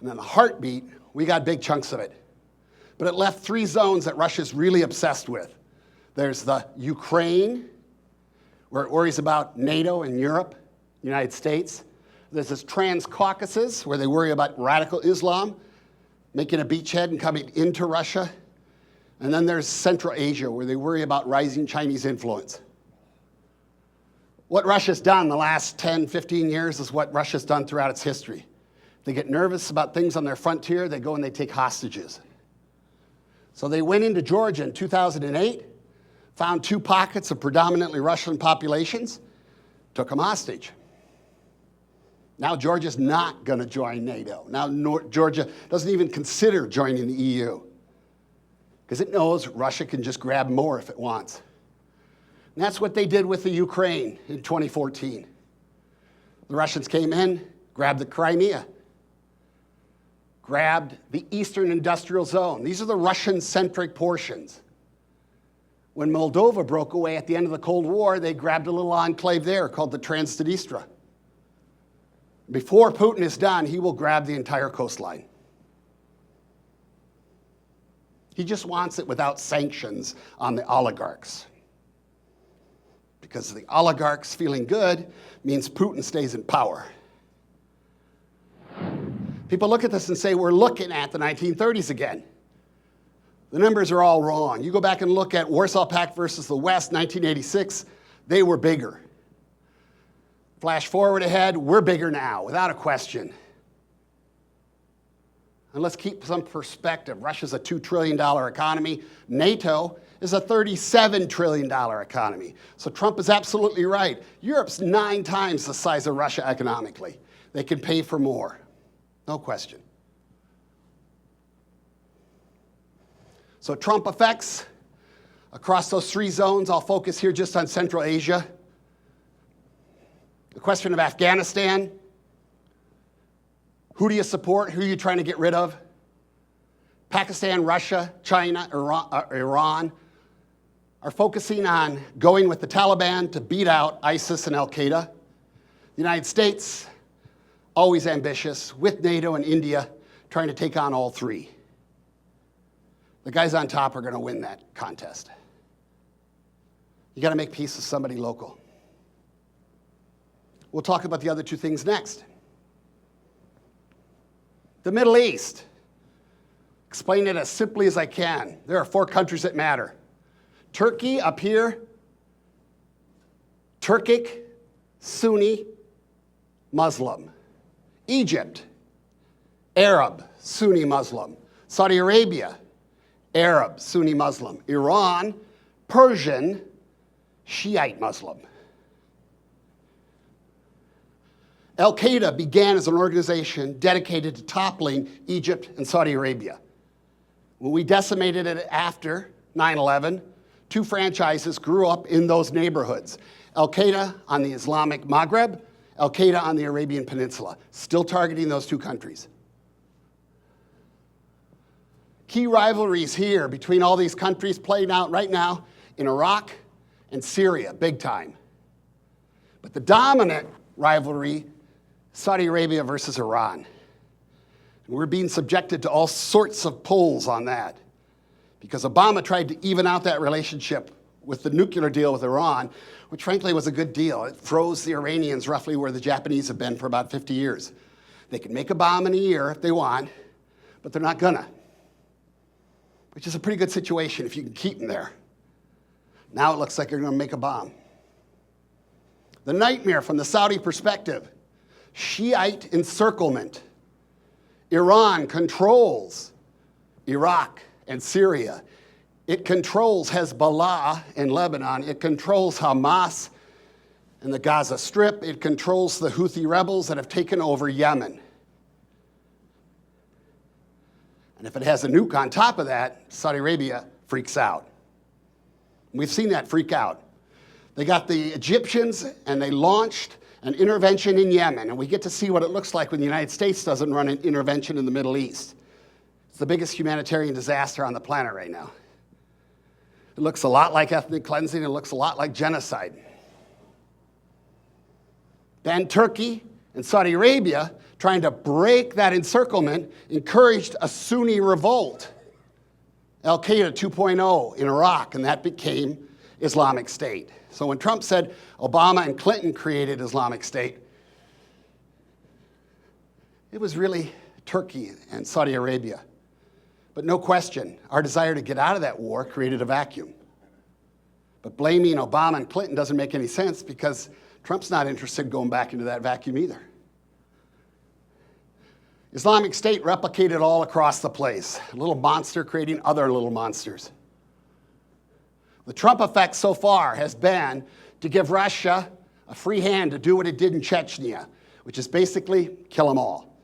And then the heartbeat, we got big chunks of it. But it left three zones that Russia's really obsessed with. There's the Ukraine, where it worries about NATO and Europe, United States. There's this Trans-Caucasus, where they worry about radical Islam, making a beachhead and coming into Russia. And then there's Central Asia, where they worry about rising Chinese influence. What Russia's done the last 10, 15 years is what Russia's done throughout its history. They get nervous about things on their frontier, they go and they take hostages. So they went into Georgia in 2008, found two pockets of predominantly Russian populations, took them hostage. Now Georgia's not going to join NATO. Now Georgia doesn't even consider joining the EU because it knows Russia can just grab more if it wants. And that's what they did with the Ukraine in 2014. The Russians came in, grabbed the Crimea, grabbed the Eastern Industrial Zone. These are the Russian-centric portions. When Moldova broke away at the end of the Cold War, they grabbed a little enclave there called the Transnistria. Before Putin is done, he will grab the entire coastline. He just wants it without sanctions on the oligarchs. Because the oligarchs feeling good means Putin stays in power. People look at this and say, we're looking at the 1930s again. The numbers are all wrong. You go back and look at Warsaw Pact versus the West, 1986, they were bigger. Flash forward ahead, we're bigger now, without a question. And let's keep some perspective. Russia's a $2 trillion economy. NATO is a $37 trillion economy. So Trump is absolutely right. Europe's 9 times the size of Russia economically. They can pay for more, no question. So Trump effects across those 3 zones. I'll focus here just on Central Asia. The question of Afghanistan. Who do you support? Who are you trying to get rid of? Pakistan, Russia, China, Iran are focusing on going with the Taliban to beat out ISIS and Al-Qaeda. The United States, always ambitious, with NATO and India, trying to take on all 3. The guys on top are going to win that contest. You got to make peace with somebody local. We'll talk about the other 2 things next. The Middle East. Explain it as simply as I can. There are 4 countries that matter. Turkey up here, Turkic, Sunni, Muslim. Egypt, Arab, Sunni Muslim. Saudi Arabia, Arab, Sunni Muslim. Iran, Persian, Shiite Muslim. Al-Qaeda began as an organization dedicated to toppling Egypt and Saudi Arabia. When we decimated it after 9/11, 2 franchises grew up in those neighborhoods. Al-Qaeda on the Islamic Maghreb, Al-Qaeda on the Arabian Peninsula, still targeting those 2 countries. Key rivalries here between all these countries playing out right now in Iraq and Syria, big time. But the dominant rivalry, Saudi Arabia versus Iran. And we're being subjected to all sorts of polls on that, because Obama tried to even out that relationship with the nuclear deal with Iran, which frankly was a good deal. It froze the Iranians roughly where the Japanese have been for about 50 years. They can make a bomb in a year if they want, but they're not gonna, which is a pretty good situation if you can keep them there. Now it looks like they're gonna make a bomb. The nightmare from the Saudi perspective, Shiite encirclement. Iran controls Iraq and Syria. It controls Hezbollah in Lebanon. It controls Hamas in the Gaza Strip. It controls the Houthi rebels that have taken over Yemen. And if it has a nuke on top of that, Saudi Arabia freaks out. We've seen that freak out. They got the Egyptians and they launched an intervention in Yemen, and we get to see what it looks like when the United States doesn't run an intervention in the Middle East. It's the biggest humanitarian disaster on the planet right now. It looks a lot like ethnic cleansing. It looks a lot like genocide. Then Turkey and Saudi Arabia, trying to break that encirclement, encouraged a Sunni revolt, Al-Qaeda 2.0 in Iraq, and that became Islamic State. So when Trump said Obama and Clinton created Islamic State, it was really Turkey and Saudi Arabia. But no question, our desire to get out of that war created a vacuum. But blaming Obama and Clinton doesn't make any sense because Trump's not interested in going back into that vacuum either. Islamic State replicated all across the place, a little monster creating other little monsters. The Trump effect so far has been to give Russia a free hand to do what it did in Chechnya, which is basically kill them all.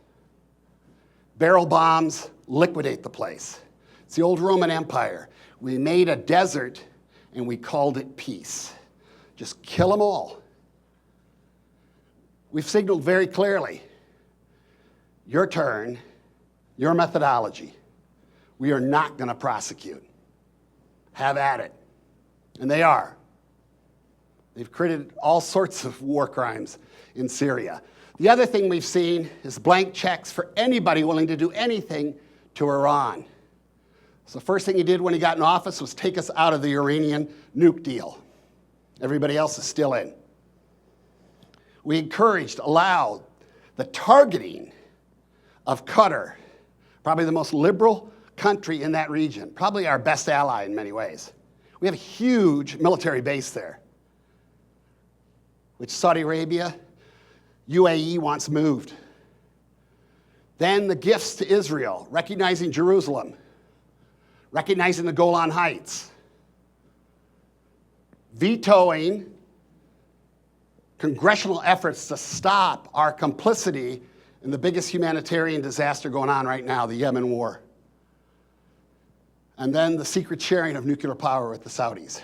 Barrel bombs, liquidate the place. It's the old Roman Empire. We made a desert and we called it peace. Just kill them all. We've signaled very clearly, your turn, your methodology. We are not going to prosecute. Have at it. And they are. They've created all sorts of war crimes in Syria. The other thing we've seen is blank checks for anybody willing to do anything to Iran. So the first thing he did when he got in office was take us out of the Iranian nuke deal. Everybody else is still in. We encouraged, allowed the targeting of Qatar, probably the most liberal country in that region, probably our best ally in many ways. We have a huge military base there, which Saudi Arabia, UAE wants moved. Then the gifts to Israel, recognizing Jerusalem, recognizing the Golan Heights, vetoing congressional efforts to stop our complicity in the biggest humanitarian disaster going on right now, the Yemen war. And then the secret sharing of nuclear power with the Saudis,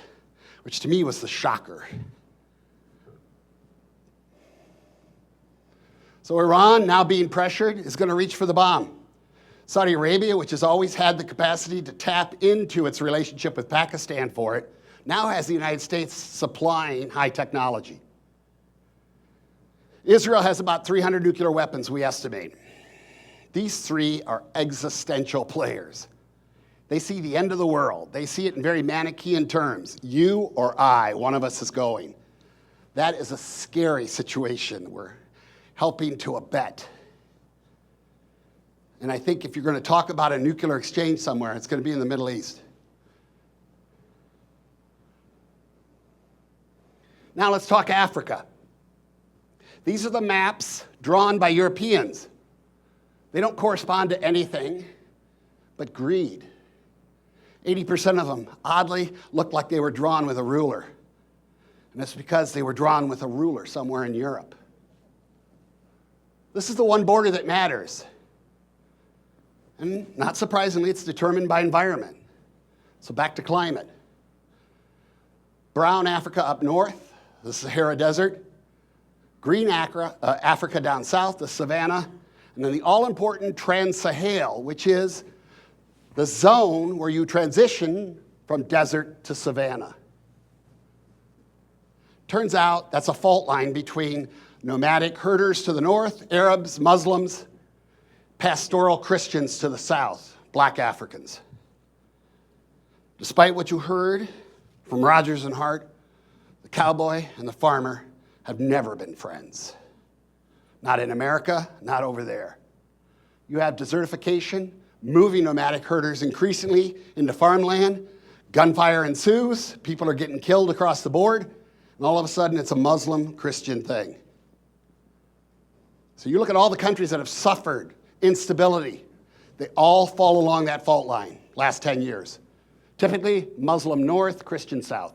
which to me was the shocker. So Iran, now being pressured, is going to reach for the bomb. Saudi Arabia, which has always had the capacity to tap into its relationship with Pakistan for it, now has the United States supplying high technology. Israel has about 300 nuclear weapons, we estimate. These three are existential players. They see the end of the world. They see it in very Manichaean terms. You or I, one of us is going. That is a scary situation we're helping to abet. And I think if you're going to talk about a nuclear exchange somewhere, it's going to be in the Middle East. Now let's talk Africa. These are the maps drawn by Europeans. They don't correspond to anything but greed. 80% of them, oddly, look like they were drawn with a ruler. And that's because they were drawn with a ruler somewhere in Europe. This is the one border that matters. And not surprisingly, it's determined by environment. So back to climate. Brown Africa up north, the Sahara Desert. Green Africa down south, the Savannah. And then the all-important Trans-Sahel, which is the zone where you transition from desert to savanna. Turns out that's a fault line between nomadic herders to the north, Arabs, Muslims, pastoral Christians to the south, black Africans. Despite what you heard from Rogers and Hart, the cowboy and the farmer have never been friends. Not in America, not over there. You have desertification, moving nomadic herders increasingly into farmland, gunfire ensues, people are getting killed across the board, and all of a sudden it's a Muslim-Christian thing. So you look at all the countries that have suffered instability, they all fall along that fault line last 10 years. Typically, Muslim north, Christian south.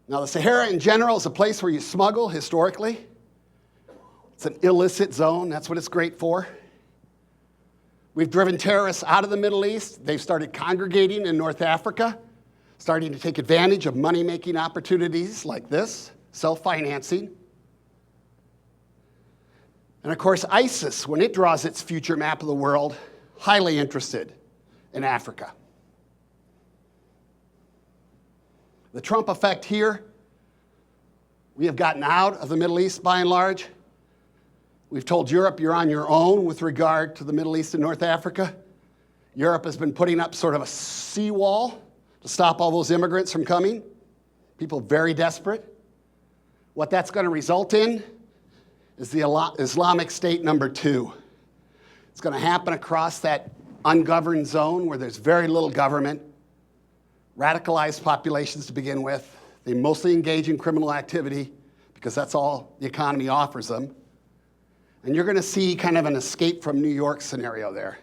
Now, the Sahara in general is a place where you smuggle historically. It's an illicit zone. That's what it's great for. We've driven terrorists out of the Middle East. They've started congregating in North Africa, starting to take advantage of money-making opportunities like this, self-financing. And of course, ISIS, when it draws its future map of the world, highly interested in Africa. The Trump effect here, we have gotten out of the Middle East by and large. We've told Europe you're on your own with regard to the Middle East and North Africa. Europe has been putting up sort of a seawall to stop all those immigrants from coming. People very desperate. What that's going to result in is the Islamic State #2. It's going to happen across that ungoverned zone where there's very little government, radicalized populations to begin with. They mostly engage in criminal activity because that's all the economy offers them. And you're going to see kind of an escape from New York scenario there.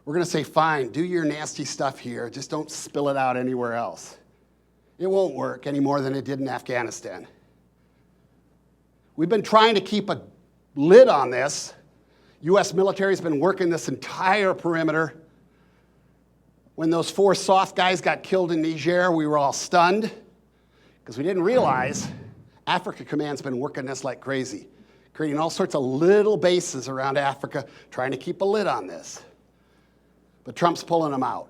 We're going to say, fine, do your nasty stuff here, just don't spill it out anywhere else. It won't work any more than it did in Afghanistan. We've been trying to keep a lid on this. U.S. military has been working this entire perimeter. When those 4 soft guys got killed in Niger, we were all stunned because we didn't realize Africa Command's been working this like crazy, creating all sorts of little bases around Africa, trying to keep a lid on this. But Trump's pulling them out,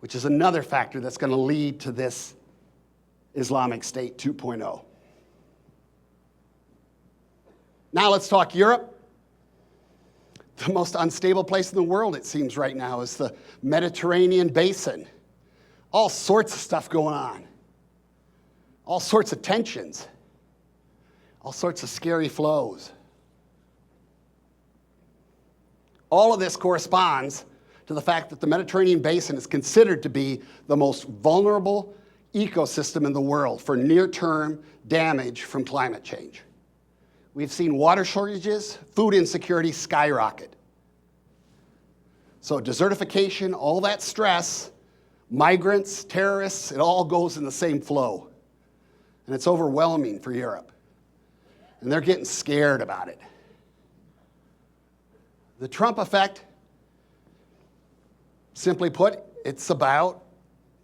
which is another factor that's going to lead to this Islamic State 2.0. Now let's talk Europe. The most unstable place in the world, it seems right now, is the Mediterranean basin. All sorts of stuff going on. All sorts of tensions. All sorts of scary flows. All of this corresponds to the fact that the Mediterranean basin is considered to be the most vulnerable ecosystem in the world for near-term damage from climate change. We've seen water shortages, food insecurity skyrocket. So desertification, all that stress, migrants, terrorists, it all goes in the same flow. And it's overwhelming for Europe. And they're getting scared about it. The Trump effect, simply put, it's about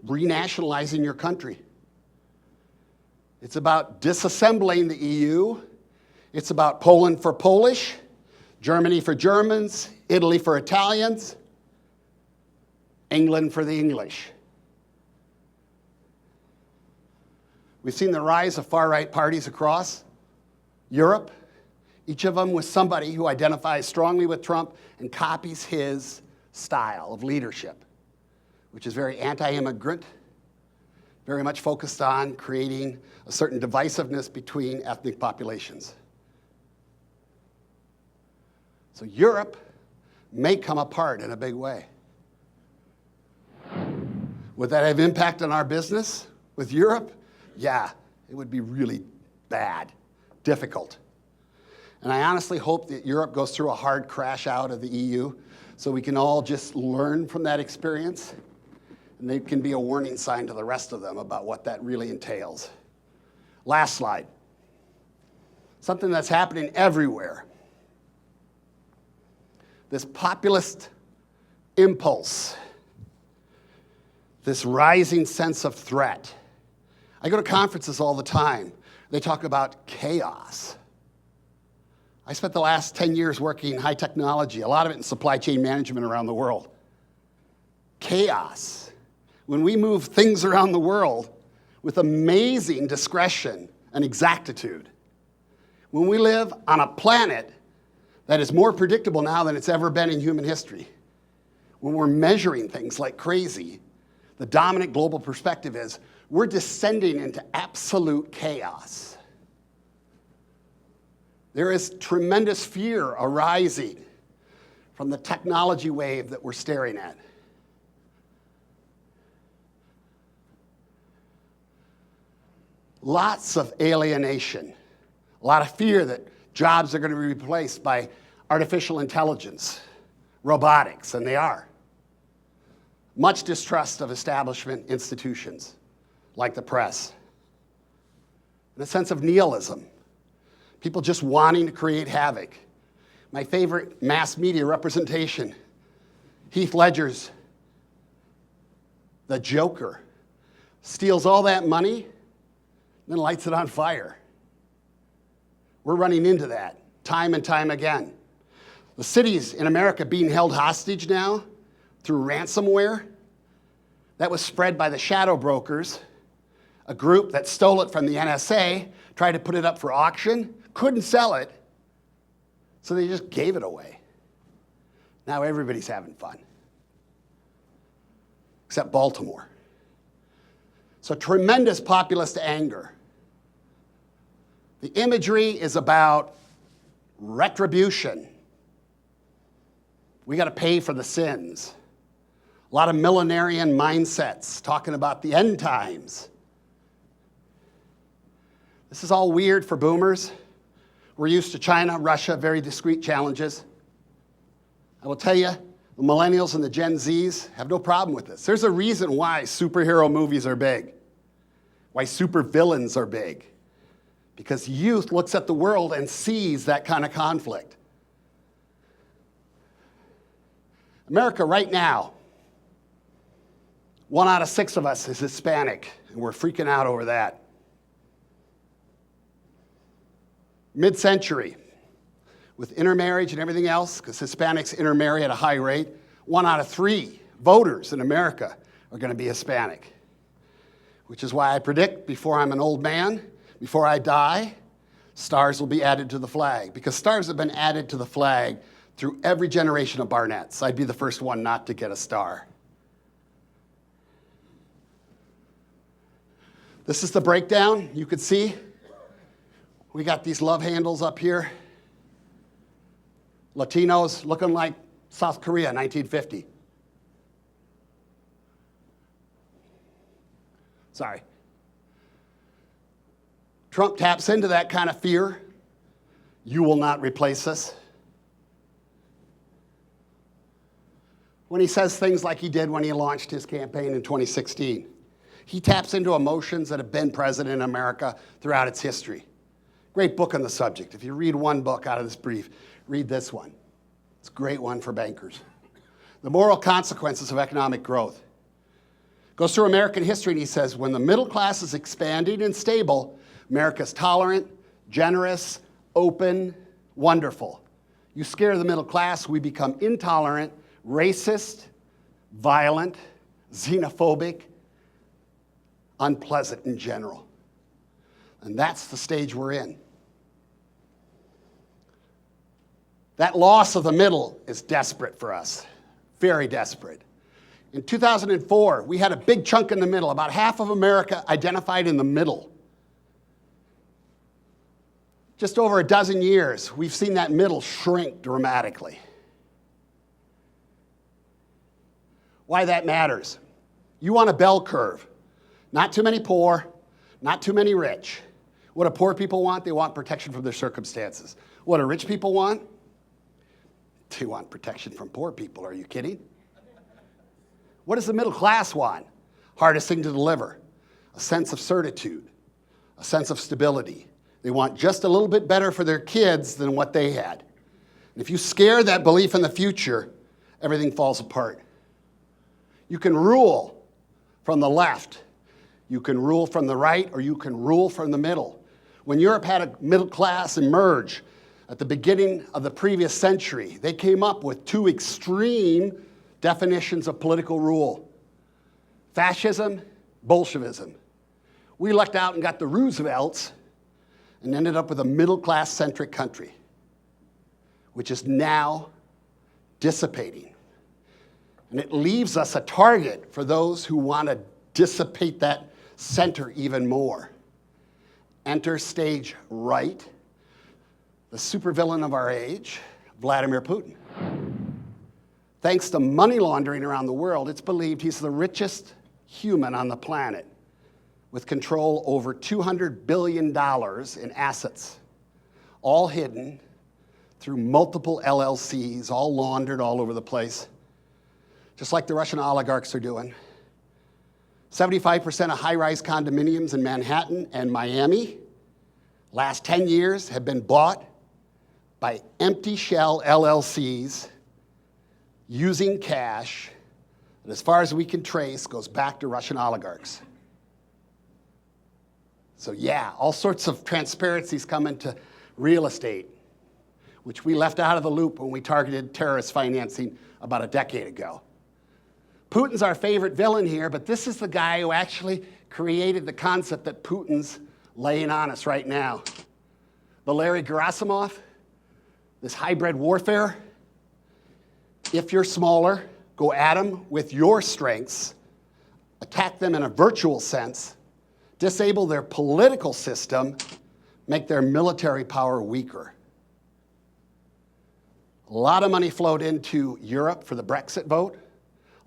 renationalizing your country. It's about disassembling the EU. It's about Poland for Polish, Germany for Germans, Italy for Italians, England for the English. We've seen the rise of far-right parties across Europe, each of them with somebody who identifies strongly with Trump and copies his style of leadership, which is very anti-immigrant, very much focused on creating a certain divisiveness between ethnic populations. So Europe may come apart in a big way. Would that have impact on our business with Europe? Yeah, it would be really bad, difficult. And I honestly hope that Europe goes through a hard crash out of the EU so we can all just learn from that experience, and they can be a warning sign to the rest of them about what that really entails. Last slide. Something that's happening everywhere. This populist impulse, this rising sense of threat. I go to conferences all the time. They talk about chaos. I spent the last 10 years working in high technology, a lot of it in supply chain management around the world. Chaos. When we move things around the world, with amazing discretion and exactitude. When we live on a planet that is more predictable now than it's ever been in human history, when we're measuring things like crazy, the dominant global perspective is we're descending into absolute chaos. There is tremendous fear arising from the technology wave that we're staring at. Lots of alienation, a lot of fear that jobs are going to be replaced by artificial intelligence, robotics, and they are. Much distrust of establishment institutions like the press. And a sense of nihilism, people just wanting to create havoc. My favorite mass media representation, Heath Ledger's The Joker, steals all that money, then lights it on fire. We're running into that time and time again. The cities in America being held hostage now through ransomware, that was spread by the shadow brokers, a group that stole it from the NSA, tried to put it up for auction, couldn't sell it, so they just gave it away. Now everybody's having fun, except Baltimore. So tremendous populist anger. The imagery is about retribution. We got to pay for the sins. A lot of millenarian mindsets talking about the end times. This is all weird for boomers. We're used to China, Russia, very discrete challenges. I will tell you, the millennials and the Gen Zs have no problem with this. There's a reason why superhero movies are big, why supervillains are big. Because youth looks at the world and sees that kind of conflict. America right now, 1 out of 6 of us is Hispanic, and we're freaking out over that. Mid-century, with intermarriage and everything else, because Hispanics intermarry at a high rate, 1 out of 3 voters in America are going to be Hispanic. Which is why I predict before I'm an old man, before I die, stars will be added to the flag. Because stars have been added to the flag through every generation of Barnetts. I'd be the first one not to get a star. This is the breakdown. You could see we got these love handles up here. Latinos looking like South Korea, 1950. Sorry. Trump taps into that kind of fear. You will not replace us. When he says things like he did when he launched his campaign in 2016, he taps into emotions that have been present in America throughout its history. Great book on the subject. If you read one book out of this brief, read this one. It's a great one for bankers. The Moral Consequences of Economic Growth. Goes through American history and he says, when the middle class is expanding and stable, America's tolerant, generous, open, wonderful. You scare the middle class, we become intolerant, racist, violent, xenophobic, unpleasant in general. And that's the stage we're in. That loss of the middle is desperate for us, very desperate. In 2004, we had a big chunk in the middle. About half of America identified in the middle. Just over a dozen years, we've seen that middle shrink dramatically. Why that matters. You want a bell curve. Not too many poor, not too many rich. What do poor people want? They want protection from their circumstances. What do rich people want? They want protection from poor people. Are you kidding? What does the middle class want? Hardest thing to deliver. A sense of certitude, a sense of stability. They want just a little bit better for their kids than what they had. And if you scare that belief in the future, everything falls apart. You can rule from the left, you can rule from the right, or you can rule from the middle. When Europe had a middle class emerge at the beginning of the previous century, they came up with 2 extreme definitions of political rule. Fascism, Bolshevism. We lucked out and got the Roosevelts and ended up with a middle-class centric country, which is now dissipating. And it leaves us a target for those who want to dissipate that center even more. Enter stage right, the supervillain of our age, Vladimir Putin. Thanks to money laundering around the world, it's believed he's the richest human on the planet, with control over $200 billion in assets, all hidden through multiple LLCs, all laundered all over the place, just like the Russian oligarchs are doing. 75% of high-rise condominiums in Manhattan and Miami, last 10 years, have been bought by empty shell LLCs using cash that, as far as we can trace, goes back to Russian oligarchs. So yeah, all sorts of transparencies come into real estate, which we left out of the loop when we targeted terrorist financing about a decade ago. Putin's our favorite villain here, but this is the guy who actually created the concept that Putin's laying on us right now. The Larry Gerasimov, this hybrid warfare. If you're smaller, go at them with your strengths, attack them in a virtual sense, disable their political system, make their military power weaker. A lot of money flowed into Europe for the Brexit vote.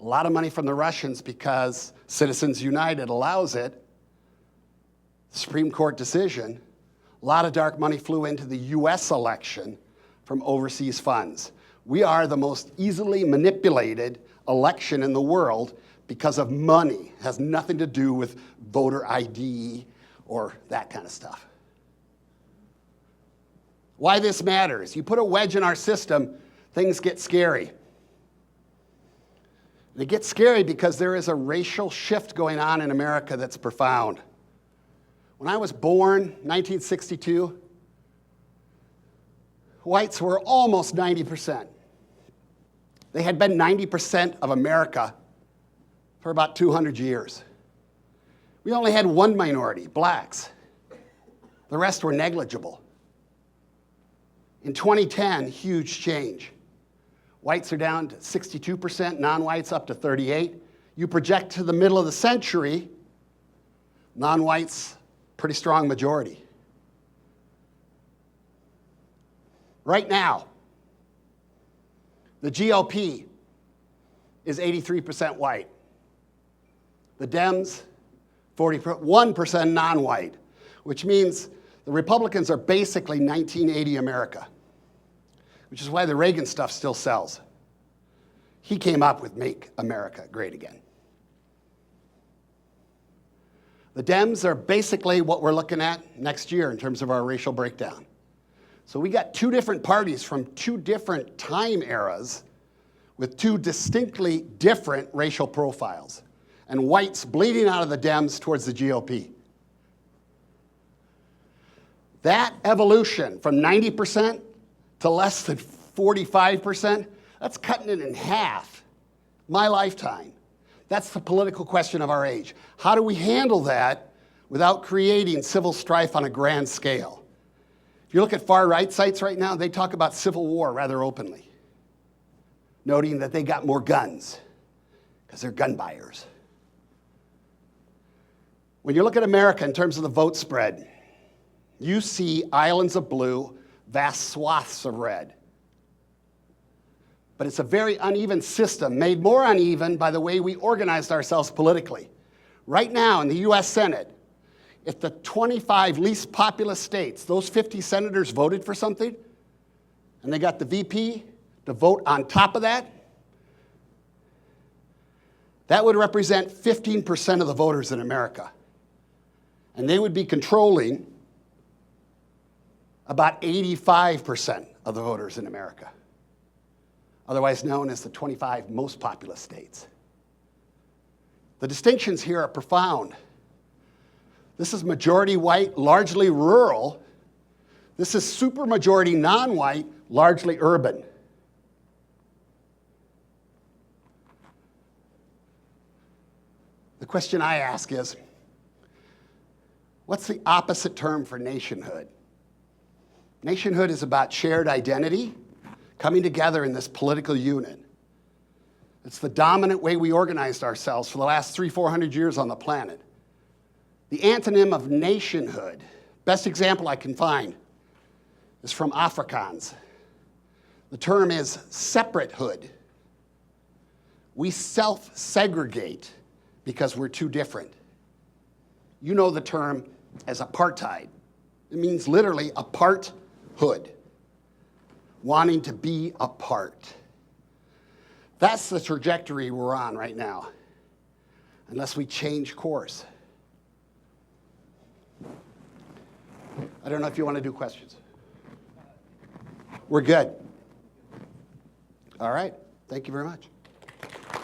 A lot of money from the Russians because Citizens United allows it. Supreme Court decision. A lot of dark money flew into the US election from overseas funds. We are the most easily manipulated election in the world because of money. It has nothing to do with voter ID or that kind of stuff. Why this matters? You put a wedge in our system, things get scary. They get scary because there is a racial shift going on in America that's profound. When I was born, 1962, whites were almost 90%. They had been 90% of America for about 200 years. We only had one minority, blacks. The rest were negligible. In 2010, huge change. Whites are down to 62%, non-whites up to 38%. You project to the middle of the century, non-whites, pretty strong majority. Right now, the GOP is 83% white. The Dems, 41% non-white, which means the Republicans are basically 1980 America, which is why the Reagan stuff still sells. He came up with Make America Great Again. The Dems are basically what we're looking at next year in terms of our racial breakdown. So we got two different parties from two different time eras with two distinctly different racial profiles, and whites bleeding out of the Dems towards the GOP. That evolution from 90% to less than 45%, that's cutting it in half. My lifetime. That's the political question of our age. How do we handle that without creating civil strife on a grand scale? If you look at far-right sites right now, they talk about civil war rather openly, noting that they got more guns because they're gun buyers. When you look at America in terms of the vote spread, you see islands of blue, vast swaths of red. But it's a very uneven system, made more uneven by the way we organized ourselves politically. Right now in the US Senate, if the 25 least populous states, those 50 senators voted for something, and they got the VP to vote on top of that, that would represent 15% of the voters in America. And they would be controlling about 85% of the voters in America, otherwise known as the 25 most populous states. The distinctions here are profound. This is majority white, largely rural. This is supermajority non-white, largely urban. The question I ask is, What's the opposite term for nationhood? Nationhood is about shared identity, coming together in this political unit. It's the dominant way we organized ourselves for the last 300-400 years on the planet. The antonym of nationhood, best example I can find, is from Afrikaans. The term is separatehood. We self-segregate because we're too different. You know the term as apartheid. It means literally aparthood, wanting to be apart. That's the trajectory we're on right now, unless we change course. I don't know if you want to do questions. We're good. All right. Thank you very much.